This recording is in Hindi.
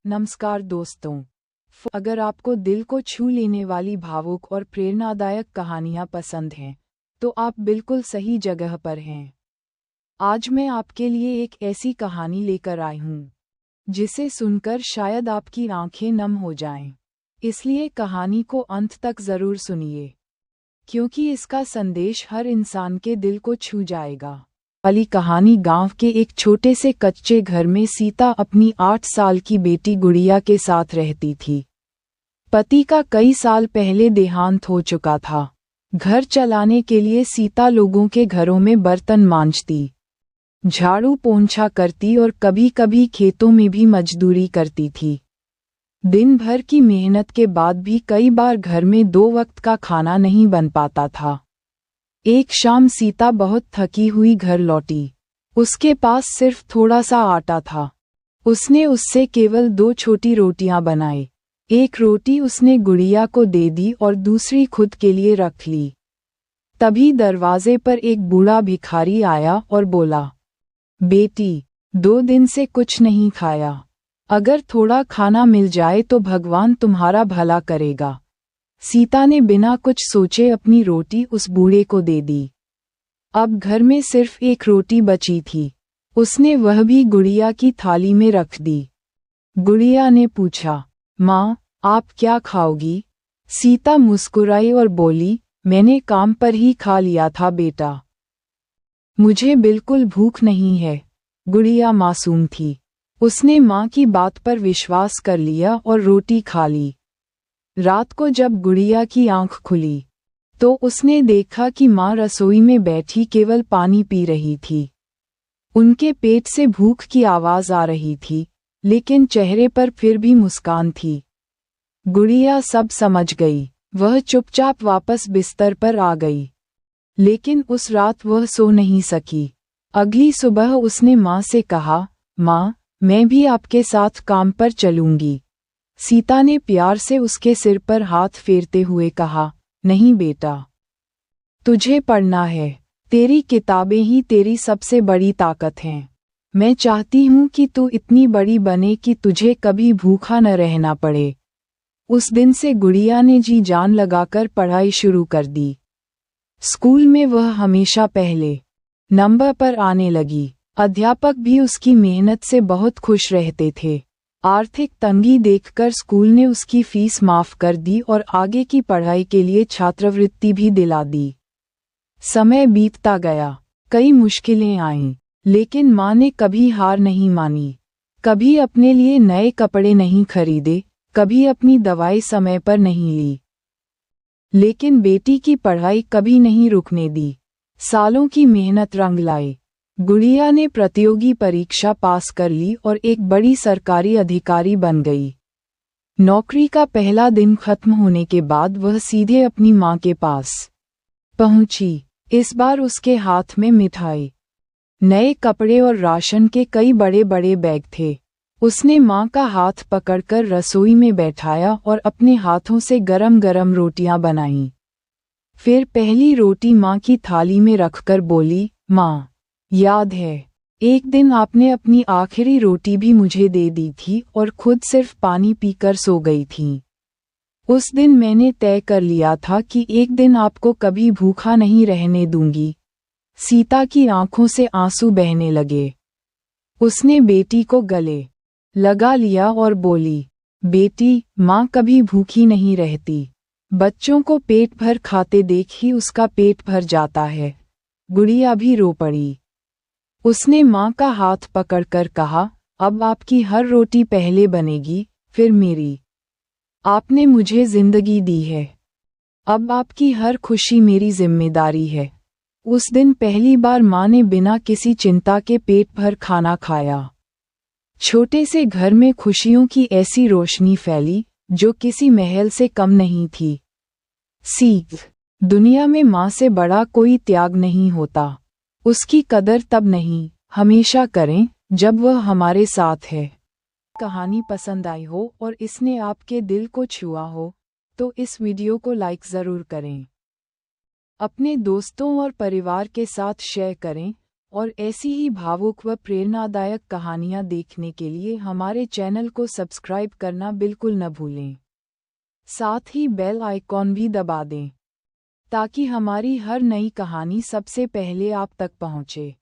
नमस्कार दोस्तों। अगर आपको दिल को छू लेने वाली भावुक और प्रेरणादायक कहानियाँ पसंद हैं, तो आप बिल्कुल सही जगह पर हैं। आज मैं आपके लिए एक ऐसी कहानी लेकर आई हूँ, जिसे सुनकर शायद आपकी आंखें नम हो जाएं। इसलिए कहानी को अंत तक ज़रूर सुनिए, क्योंकि इसका संदेश हर इंसान के दिल को छू जाएगा। वाली कहानी गांव के एक छोटे से कच्चे घर में सीता अपनी 8 साल की बेटी गुड़िया के साथ रहती थी। पति का कई साल पहले देहांत हो चुका था। घर चलाने के लिए सीता लोगों के घरों में बर्तन मांजती, झाड़ू पोंछा करती और कभी कभी खेतों में भी मजदूरी करती थी। दिन भर की मेहनत के बाद भी कई बार घर में 2 वक्त का खाना नहीं बन पाता था। एक शाम सीता बहुत थकी हुई घर लौटी। उसके पास सिर्फ थोड़ा सा आटा था। उसने उससे केवल 2 छोटी रोटियां बनाई। एक रोटी उसने गुड़िया को दे दी और दूसरी खुद के लिए रख ली। तभी दरवाजे पर एक बूढ़ा भिखारी आया और बोला, बेटी, 2 दिन से कुछ नहीं खाया। अगर थोड़ा खाना मिल जाए तो भगवान तुम्हारा भला करेगा। सीता ने बिना कुछ सोचे अपनी रोटी उस बूढ़े को दे दी। अब घर में सिर्फ एक रोटी बची थी। उसने वह भी गुड़िया की थाली में रख दी। गुड़िया ने पूछा, माँ, आप क्या खाओगी? सीता मुस्कुराई और बोली, मैंने काम पर ही खा लिया था बेटा। मुझे बिल्कुल भूख नहीं है। गुड़िया मासूम थी। उसने माँ की बात पर विश्वास कर लिया और रोटी खा ली। रात को जब गुड़िया की आंख खुली, तो उसने देखा कि माँ रसोई में बैठी केवल पानी पी रही थी। उनके पेट से भूख की आवाज आ रही थी, लेकिन चेहरे पर फिर भी मुस्कान थी। गुड़िया सब समझ गई। वह चुपचाप वापस बिस्तर पर आ गई। लेकिन उस रात वह सो नहीं सकी। अगली सुबह उसने माँ से कहा, माँ, मैं भी आपके साथ काम पर चलूंगी। सीता ने प्यार से उसके सिर पर हाथ फेरते हुए कहा, नहीं बेटा, तुझे पढ़ना है। तेरी किताबें ही तेरी सबसे बड़ी ताकत हैं। मैं चाहती हूँ कि तू इतनी बड़ी बने कि तुझे कभी भूखा न रहना पड़े। उस दिन से गुड़िया ने जी जान लगाकर पढ़ाई शुरू कर दी। स्कूल में वह हमेशा पहले नंबर पर आने लगी। अध्यापक भी उसकी मेहनत से बहुत खुश रहते थे। आर्थिक तंगी देखकर स्कूल ने उसकी फीस माफ कर दी और आगे की पढ़ाई के लिए छात्रवृत्ति भी दिला दी। समय बीतता गया। कई मुश्किलें आईं, लेकिन माँ ने कभी हार नहीं मानी। कभी अपने लिए नए कपड़े नहीं खरीदे, कभी अपनी दवाई समय पर नहीं ली, लेकिन बेटी की पढ़ाई कभी नहीं रुकने दी। सालों की मेहनत रंग लाई। गुड़िया ने प्रतियोगी परीक्षा पास कर ली और एक बड़ी सरकारी अधिकारी बन गई। नौकरी का पहला दिन खत्म होने के बाद वह सीधे अपनी माँ के पास पहुंची। इस बार उसके हाथ में मिठाई, नए कपड़े और राशन के कई बड़े बड़े बैग थे। उसने माँ का हाथ पकड़कर रसोई में बैठाया और अपने हाथों से गरम गरम रोटियां बनाईं। फिर पहली रोटी माँ की थाली में रखकर बोली, माँ, याद है, एक दिन आपने अपनी आखिरी रोटी भी मुझे दे दी थी और खुद सिर्फ पानी पीकर सो गई थी। उस दिन मैंने तय कर लिया था कि एक दिन आपको कभी भूखा नहीं रहने दूंगी। सीता की आंखों से आंसू बहने लगे। उसने बेटी को गले लगा लिया और बोली, बेटी, माँ कभी भूखी नहीं रहती। बच्चों को पेट भर खाते देख ही उसका पेट भर जाता है। गुड़िया भी रो पड़ी। उसने माँ का हाथ पकड़कर कहा, अब आपकी हर रोटी पहले बनेगी, फिर मेरी। आपने मुझे जिंदगी दी है। अब आपकी हर खुशी मेरी जिम्मेदारी है। उस दिन पहली बार माँ ने बिना किसी चिंता के पेट भर खाना खाया। छोटे से घर में खुशियों की ऐसी रोशनी फैली, जो किसी महल से कम नहीं थी। सीख, दुनिया में माँ से बड़ा कोई त्याग नहीं होता। उसकी कदर तब नहीं, हमेशा करें जब वह हमारे साथ है। कहानी पसंद आई हो और इसने आपके दिल को छुआ हो, तो इस वीडियो को लाइक ज़रूर करें। अपने दोस्तों और परिवार के साथ शेयर करें और ऐसी ही भावुक व प्रेरणादायक कहानियाँ देखने के लिए हमारे चैनल को सब्सक्राइब करना बिल्कुल न भूलें। साथ ही बेल आइकॉन भी दबा दें ताकि हमारी हर नई कहानी सबसे पहले आप तक पहुँचे।